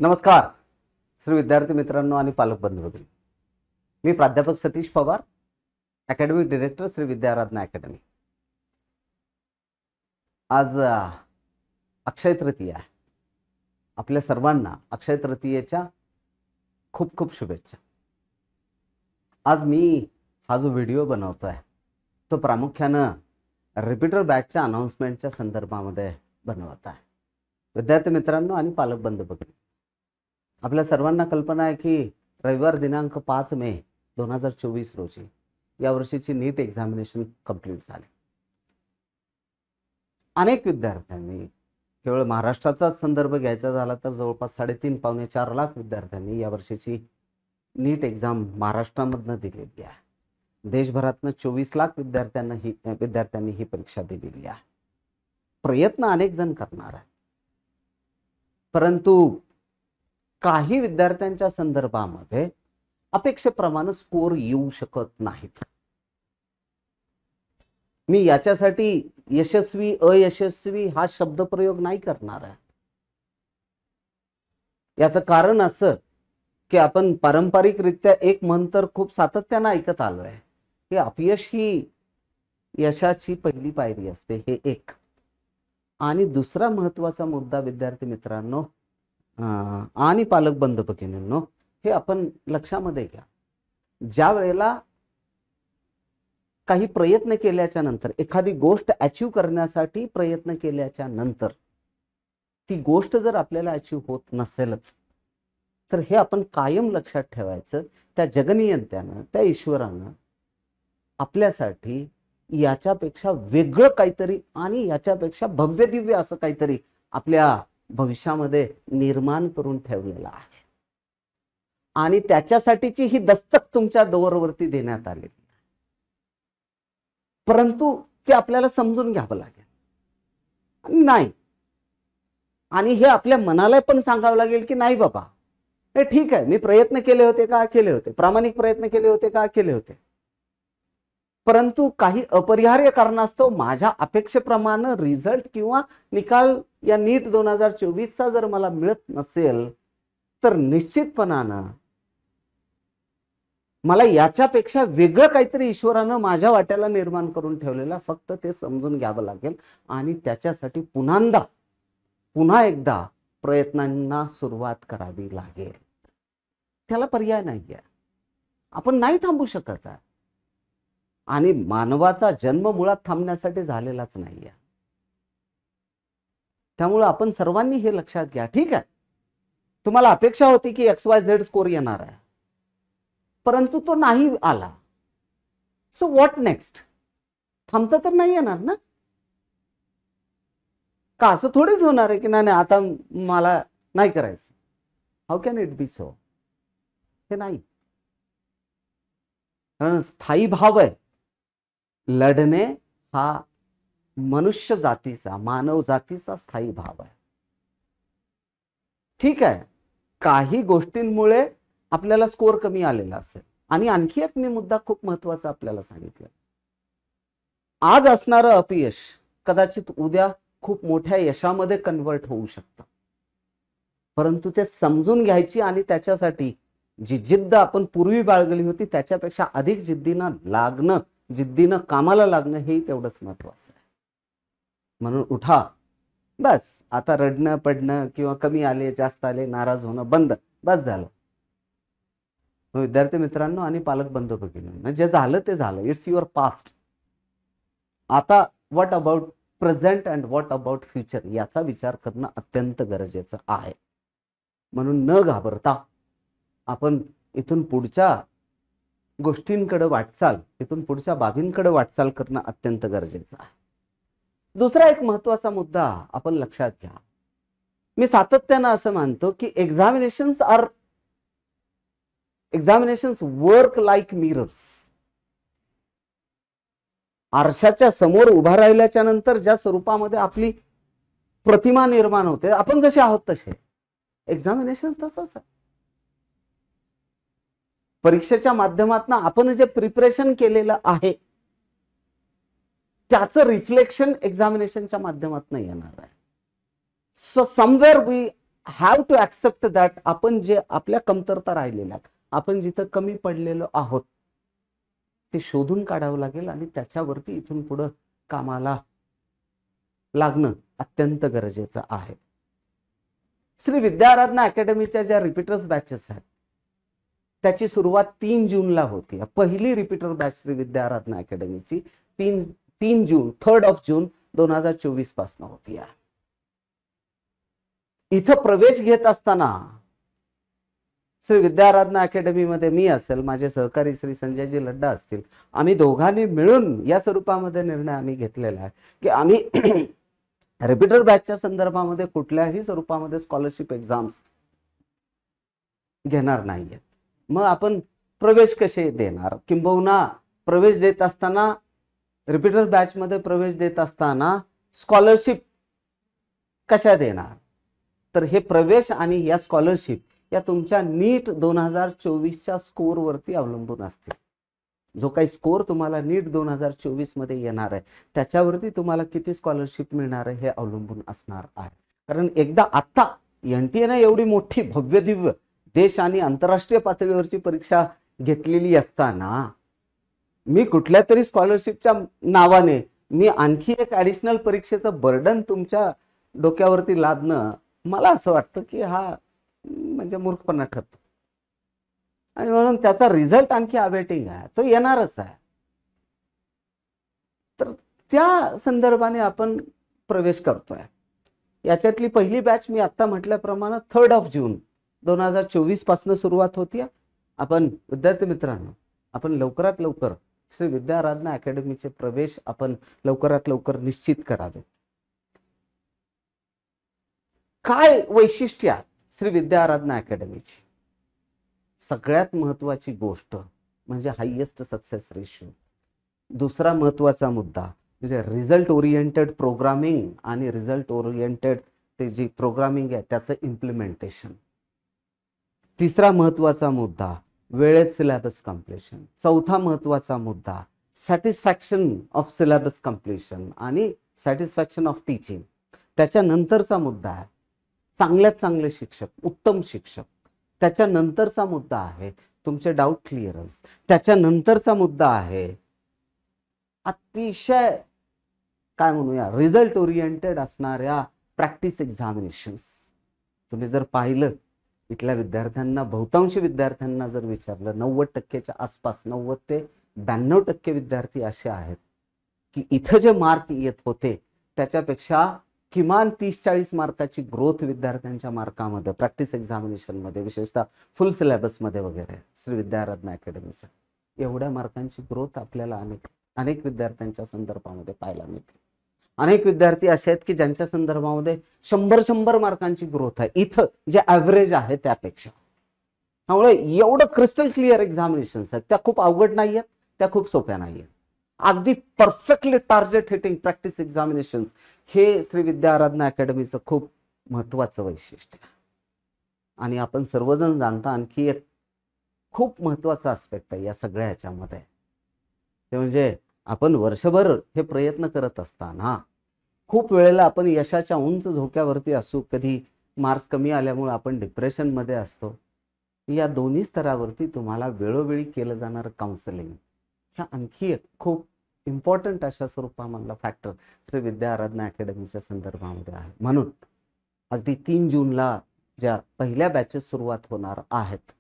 नमस्कार श्री विद्यार्थी मित्रांनो आणि पालक बंधूंनो, मी प्राध्यापक Satish Pawar, academic director Shri Vidyaradhana academy. आज अक्षय तृतीया आहे। आपल्या सर्वांना अक्षय तृतीयेच्या खूप खूप शुभेच्छा। आज मी हा जो व्हिडिओ बनवतोय तो प्रामुख्याने रिपीटर बॅचच्या अनाउन्समेंटच्या संदर्भामध्ये बनवत आहे। विद्यार्थी मित्रांनो आणि पालक बंधूंनो, आपल्या सर्वांना कल्पना आहे की रविवार दिनांक 5 मे 2024 रोजी या वर्षीची नीट एक्झामिनेशन कंप्लीट झाली। अनेक विद्यार्थ्यांनी, केवळ महाराष्ट्राचा संदर्भ घ्यायचा झाला तर जवळपास 3.5 पावणे 4 लाख विद्यार्थ्यांनी या वर्षीची नीट एक्झाम महाराष्ट्रामधून दिलेली आहे। देशभरातून 24 लाख विद्यार्थ्यांनी ही परीक्षा दिलेली आहे। प्रयत्न अनेक जण करणार आहेत, परंतु काही विद्यार्थ्यांच्या संदर्भामध्ये अपेक्षेप्रमाणे स्कोर येऊ शकत नाहीत। मी याच्यासाठी यशस्वी अयशस्वी हा शब्दप्रयोग नाही करणार आहे। याचं कारण असं की आपण पारंपरिकरित्या एक म्हण तर खूप सातत्याने ऐकत आलोय की अपयश ही यशाची पहिली पायरी असते, हे एक। आणि दुसरा महत्त्वाचा मुद्दा विद्यार्थी मित्रांनो आणि पालक बंधू भगिनींनो, हे आपण लक्षामध्ये घ्या। ज्या वेळेला काही प्रयत्न केल्याच्या नंतर, एखादी गोष्ट अचीव करण्यासाठी प्रयत्न केल्याच्या नंतर ती गोष्ट जर आपल्याला अचीव होत नसेलच तर हे आपण कायम लक्षात ठेवायचं, त्या जगनियंत्यानं, त्या ईश्वरानं आपल्यासाठी याच्यापेक्षा वेगळं काहीतरी आणि याच्यापेक्षा भव्य दिव्य असं काहीतरी आपल्या भविष्यामध्ये निर्माण करून ठेवलेला आहे। आणि त्याच्यासाठीची ही दस्तक तुमच्या डोअरवरती देण्यात आलेली आहे, परंतु ते आपल्याला समजून घ्यावं लागेल। नाही, आणि हे आपल्या मनाला पण सांगावं लागेल की नाही बाबा, हे ठीक आहे, मी प्रयत्न केले होते का? केले होते। प्रामाणिक प्रयत्न केले होते का? केले होते। परंतु काही अपरिहार्य कारणास्तव माझ्या अपेक्षेप्रमाणे रिझल्ट किंवा निकाल या नीट 2024 चा जर मला मिळत नसेल तर निश्चितपणाने मला याच्यापेक्षा वेगळं काहीतरी ईश्वरानं माझ्या वाट्याला निर्माण करून ठेवलेलं, फक्त ते समजून घ्यावं लागेल आणि त्याच्यासाठी पुन्हा एकदा प्रयत्नांना सुरुवात करावी लागेल। त्याला पर्याय नाहीये, आपण नाही थांबू शकत आहे। आणि मानवाचा जन्म मुळात थांबण्यासाठी झालेलाच नाहीये। त्यामुळे आपण सर्वांनी हे लक्षात घ्या। ठीक आहे, तुम्हाला अपेक्षा होती की XYZ स्कोर येणार आहे, परंतु तो नाही आला, सो व्हॉट नेक्स्ट? थांबता तर नाही येणार ना? का असं थोडीच होणार आहे की नाही आता मला नाही करायचं? How can it be so? हे नाही। स्थायी भाव आहे, लढणे हा मनुष्य जातीचा, मानव जातीचा स्थायी भाव आहे। ठीक आहे, काही गोष्टींमुळे आपल्याला स्कोर कमी आलेला असेल। आणि आणखी एक मी मुद्दा खूप महत्त्वाचा आपल्याला सांगितलं, आज असणारं अपयश कदाचित उद्या खूप मोठ्या यशामध्ये कन्वर्ट होऊ शकतं, परंतु ते समजून घ्यायची आणि त्याच्यासाठी जी जिद्द आपण पूर्वी बाळगली होती त्याच्यापेक्षा अधिक जिद्दीनं कामाला लागणं हे तेवढंच महत्त्वाचं आहे। म्हणून उठा, बस आता रडणं पडणं किंवा कमी आले जास्त आले नाराज होणं बंद, बस झालं। विद्यार्थी मित्रांनो आणि पालक बंधू भगिनींनो, जे झालं ते झालं, इट्स युअर पास्ट। आता what about present and what about future याचा विचार करणं अत्यंत गरजेचं आहे। म्हणून न घाबरता आपण इथून पुढच्या गोष्टींकडे वाटचाल, इथून पुढच्या बाबींकडे वाटचाल करणं अत्यंत गरजेचं आहे। दुसरा एक महत्त्वाचा मुद्दा आपण लक्षात घ्या। मी सातत्याने असं मानतो की एक्झामिनेशन्स वर्क लाईक मिरर्स। आरशाच्या समोर उभा राहिल्याच्या नंतर ज्या स्वरूपामध्ये आपली प्रतिमा निर्माण होते, आपण जसे आहोत तसे एक्झामिनेशन्स तसंच आहे। परीक्षेच्या माध्यमातून आपण जे प्रिपरेशन केलेलं आहे त्याचं रिफ्लेक्शन एक्झामिनेशनच्या माध्यमातून येणार आहे। So somewhere we have to accept that आपण जे आपल्या कमतरता राहिलेल्या आपण जिथं कमी पडलेलो आहोत ते शोधून काढावं लागेल आणि त्याच्यावरती इथून पुढं कामाला लागणं अत्यंत गरजेचं आहे. श्री विद्याराधना अकॅडमीच्या ज्या रिपीटर्स बॅचेस आहेत त्याची सुरुवात 3 जूनला होती. पहिली रिपीटर बॅच श्री विद्याराधना अकॅडमीची 3 जून 3rd of June 2024 पासून होती. इथं प्रवेश घेत असताना श्री विद्याराधना अकॅडमीमध्ये मी असेल, माझे सहकारी श्री संजयजी लड्डा असतील, आम्ही दोघांनी मिळून या स्वरूपामध्ये निर्णय आम्ही घेतलेला आहे की आम्ही रिपीटर बॅचच्या संदर्भामध्ये कुठल्याही स्वरूपामध्ये स्कॉलरशिप एक्झाम्स घेणार नाहीये. मग आपण प्रवेश कसे देणार, किंबहुना प्रवेश देत असताना रिपीटर बॅच मध्ये प्रवेश देत असताना स्कॉलरशिप कशा देणार, तर हे प्रवेश आणि या स्कॉलरशिप या तुमच्या नीट 2024च्या स्कोर वरती अवलंबून असते. जो काही स्कोर तुम्हाला नीट 2024 मध्ये येणार आहे त्याच्यावरती तुम्हाला किती स्कॉलरशिप मिळणार आहे हे अवलंबून असणार आहे. कारण एकदा आता एनटीएने एवढी मोठी भव्य दिव्य देश आणि आंतरराष्ट्रीय पातळीवरची परीक्षा घेतलेली असताना मी कुठल्या तरी स्कॉलरशिपच्या नावाने मी आणखी एक ॲडिशनल परीक्षेचं बर्डन तुमच्या डोक्यावरती लादणं मला असं वाटतं की हा म्हणजे मूर्खपणा ठरतो. आणि म्हणून त्याचा रिझल्ट आणखी अवेटिंग आहे, तो येणारच आहे. तर त्या संदर्भाने आपण प्रवेश करतोय. याच्यातली पहिली बॅच मी आता म्हटल्याप्रमाणे 3rd of June 2024 पासून सुरुवात होती. आपण विद्यार्थी मित्रांनो, आपण लवकरात लवकर श्री विद्याराधना अकॅडमीचे प्रवेश आपण लवकरात लवकर निश्चित करावे. काय वैशिष्ट्य आहेत श्री विद्याराधना अकॅडमीची? सगळ्यात महत्वाची गोष्ट म्हणजे हायेस्ट सक्सेस रेशो. दुसरा महत्वाचा मुद्दा म्हणजे रिझल्ट ओरिएंटेड प्रोग्रामिंग आणि रिझल्ट ओरिएंटेड ते जी प्रोग्रामिंग आहे त्याचं इम्प्लिमेंटेशन. तिसरा महत्वाचा मुद्दा वेळेत सिलेबस कंप्लीशन. चौथा महत्वाचा मुद्दा सॅटिस्फॅक्शन ऑफ सिलेबस कंप्लीशन आणि सॅटिस्फॅक्शन ऑफ टीचिंग. त्याच्यानंतरचा मुद्दा आहे चांगल्यात चांगले शिक्षक, उत्तम शिक्षक. त्याच्यानंतरचा मुद्दा आहे तुमचे डाऊट क्लिअरन्स. त्याच्यानंतरचा मुद्दा आहे अतिशय काय म्हणूया रिझल्ट ओरिएंटेड असणाऱ्या प्रॅक्टिस एक्झामिनेशन्स. तुम्ही जर पाहिलं इथल्या विद्यार्थ्यांना, बहुतांश विद्यार्थ्यांना जर विचारलं 90%च्या आसपास 90 ते 92% विद्यार्थी असे आहेत की इथं जे मार्क येत होते त्याच्यापेक्षा किमान 30-40 मार्काची ग्रोथ विद्यार्थ्यांच्या मार्कामध्ये प्रॅक्टिस एक्झामिनेशन मध्ये, विशेषतः फुल सिलेबस मध्ये वगैरे श्री विद्याराधना अकॅडमीच्या एवढ्या मार्कांची ग्रोथ आपल्याला अनेक विद्यार्थ्यांच्या संदर्भामध्ये पाहायला मिळते. अनेक विद्यार्थी असे आहेत की ज्यांच्या संदर्भामध्ये 100 मार्कांची ग्रोथ आहे इथं जे ॲव्हरेज आहे त्यापेक्षा. त्यामुळे एवढं क्रिस्टल क्लिअर एक्झामिनेशन्स आहेत. त्या खूप अवघड नाही आहेत, त्या खूप सोप्या नाही आहेत. अगदी perfectly target hitting practice examinations हे श्री विद्याराधना अकॅडमीचं खूप महत्वाचं वैशिष्ट्य आहे. आणि आपण सर्वजण जाणता आणखी एक खूप महत्वाचा आस्पेक्ट आहे या सगळ्या ह्याच्यामध्ये, ते म्हणजे आपण वर्षभर हे प्रयत्न करत असताना खूप वेळेला आपण यशाच्या उंच झोक्यावरती असू, कधी मार्क्स कमी आल्यामुळे आपण डिप्रेशन मध्ये असतो. या दोन्ही स्तरावरती तुम्हाला वेळोवेळी केलं जाणारं काउन्सिलिंग ह्या आणखी एक खूप इम्पॉर्टंट अशा स्वरूपामधला फॅक्टर श्री विद्याराधना अकॅडमीच्या संदर्भामध्ये आहे. म्हणून अगदी 3 जूनला ज्या पहिल्या बॅचेस सुरुवात होणार आहेत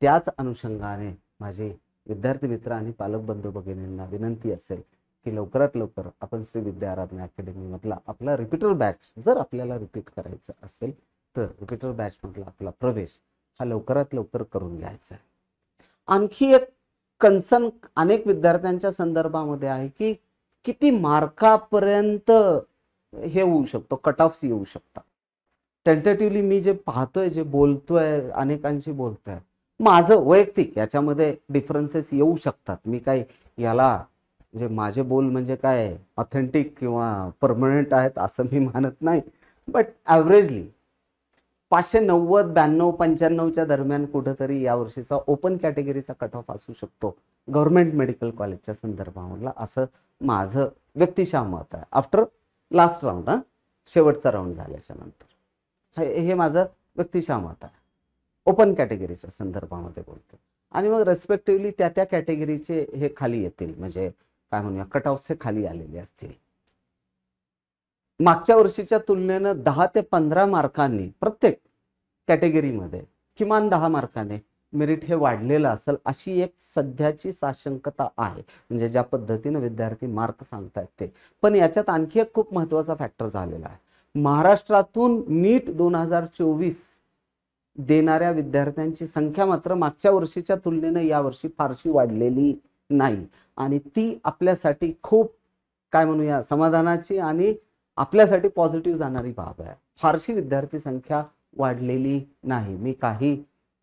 त्याच अनुषंगाने माझे विद्यार्थी मित्र आणि पालक बंधू भगिनींना विनंती असेल की लवकरात लवकर आपण श्री विद्याराधना अकॅडमी मधला आपला रिपीटर बॅच जर आपल्याला रिपीट करायचं असेल तर रिपीटर बॅच मधला आपला प्रवेश हा लवकरात लवकर करून घ्यायचा आहे. आणखी एक कन्सर्न अनेक विद्यार्थ्यांच्या संदर्भामध्ये आहे की किती मार्कापर्यंत हे होऊ शकतो, कट ऑफ्स येऊ शकतात. टेंटेटिव्हली मी जे पाहतोय, जे बोलतोय, अनेकांशी बोलतोय, माझं वैयक्तिक याच्यामध्ये डिफरन्सेस येऊ शकतात. मी काय याला म्हणजे माझे बोल म्हणजे काय ऑथेंटिक किंवा परमनंट आहेत असं मी मानत नाही. बट ॲव्हरेजली 590, 92, 95च्या दरम्यान कुठेतरी या वर्षीचा ओपन कॅटेगरीचा कट ऑफ असू शकतो गव्हर्नमेंट मेडिकल कॉलेजच्या संदर्भामधला, असं माझं व्यक्तिशः मत आहे. आफ्टर लास्ट राऊंड, शेवटचा राऊंड झाल्याच्या नंतर हे माझं व्यक्तिशः मत आहे, ओपन कॅटेगरीच्या संदर्भामध्ये बोलतो. आणि मग रेस्पेक्टिव्हली त्या त्या कॅटेगरीचे हे खाली येतील, म्हणजे काय म्हणूया कट ऑफ हे खाली आलेले असतील. मागच्या वर्षीच्या तुलनेनं 10 ते 15 मार्कांनी प्रत्येक कॅटेगरीमध्ये किमान 10 मार्काने मेरिट हे वाढलेलं असेल अशी एक सध्याची साशंकता आहे, म्हणजे ज्या पद्धतीने विद्यार्थी मार्क सांगतायत ते. पण याच्यात आणखी एक खूप महत्त्वाचा फॅक्टर झालेला आहे. महाराष्ट्रातून नीट 2024 देणाऱ्या विद्यार्थ्यांची संख्या मात्र मागच्या वर्षीच्या तुलनेनं यावर्षी फारशी वाढलेली नाही, आणि ती आपल्यासाठी खूप काय म्हणूया समाधानाची आणि आपल्यासाठी पॉझिटिव्ह जाणारी बाब आहे. फारशी विद्यार्थी संख्या वाढलेली नाही. मी काही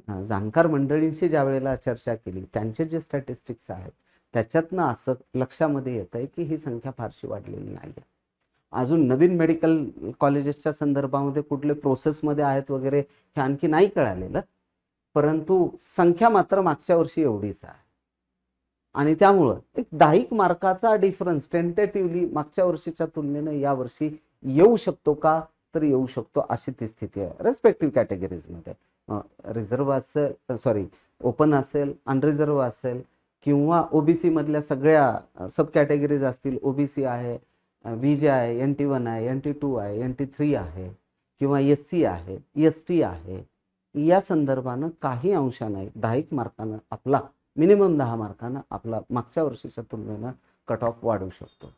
जाणकार मंडळींशी ज्या वेळेला चर्चा केली त्यांचे जे स्टॅटिस्टिक्स आहेत त्याच्यातनं असं लक्षामध्ये येत आहे की ही संख्या फारशी वाढलेली नाही आहे. अजून नवीन मेडिकल कॉलेजेसच्या संदर्भामध्ये कुठले प्रोसेसमध्ये आहेत वगैरे हे आणखी नाही कळालेलं, परंतु संख्या मात्र मागच्या वर्षी एवढीच आहे. आणि त्यामुळं एक 10 मार्काचा डिफरन्स टेंटेटिव्हली मागच्या वर्षीच्या तुलनेनं यावर्षी येऊ शकतो का, तर येऊ शकतो अशी ती स्थिती आहे. रेस्पेक्टिव्ह कॅटेगरीजमध्ये रिझर्व्ह असेल, सॉरी ओपन असेल, अनरिझर्व्ह असेल, किंवा ओबीसी मधल्या सगळ्या सब कॅटेगरीज असतील, ओबीसी आहे, VJ आहे, NT1 आहे, NT2 आहे, NT3 आहे, किंवा SC आहे, ST आहे, या संदर्भानं काही अंशाने 10 मार्कानं आपला मिनिमम 10 मार्कानं आपला मागच्या वर्षीच्या तुलनेनं कट ऑफ वाढू शकतो.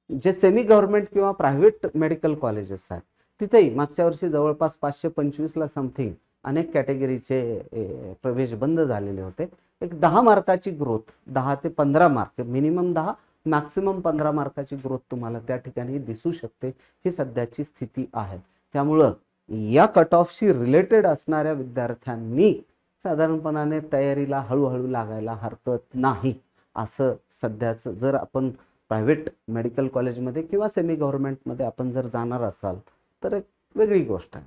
जे सेमी गव्हर्नमेंट किंवा प्रायव्हेट मेडिकल कॉलेजेस आहेत तिथेही मागच्या वर्षी जवळपास 525ला समथिंग अनेक कॅटेगरीचे प्रवेश बंद झालेले होते. एक 10 मार्काची ग्रोथ, 10 ते 15 मार्क, मिनिमम 10 मॅक्सिमम 15 मार्काची ग्रोथ तुम्हाला त्या ठिकाणी दिसू शकते. ही सध्याची स्थिती आहे. त्यामुळं या कट ऑफशी रिलेटेड असणाऱ्या विद्यार्थ्यांनी साधारणपणाने तयारीला हळूहळू लागायला हरकत नाही, असं सध्याचं. जर आपण प्रायव्हेट मेडिकल कॉलेजमध्ये किंवा सेमी गव्हर्नमेंटमध्ये आपण जर जाणार असाल तर एक वेगळी गोष्ट आहे,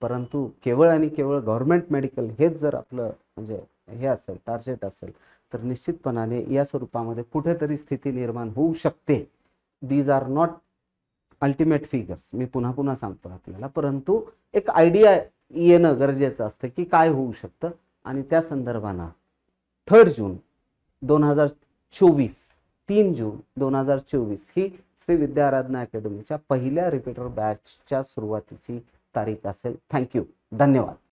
परंतु केवळ आणि केवळ गव्हर्नमेंट मेडिकल हेच जर आपलं म्हणजे हे असेल, टार्गेट असेल, तर निश्चितपणाने या स्वरूपामध्ये कुठेतरी स्थिती निर्माण होऊ शकते. These are not ultimate figures, मी पुन्हा पुन्हा सांगतो आपल्याला, परंतु एक आयडिया येणं गरजेचं असतं की काय होऊ शकतं. आणि त्या संदर्भानं 3 जून 2024, 3 जून 2024 ही श्री विद्या आराधना अकॅडमीच्या पहिल्या रिपीटर बॅचच्या सुरुवातीची तारीख असेल. थँक्यू, धन्यवाद.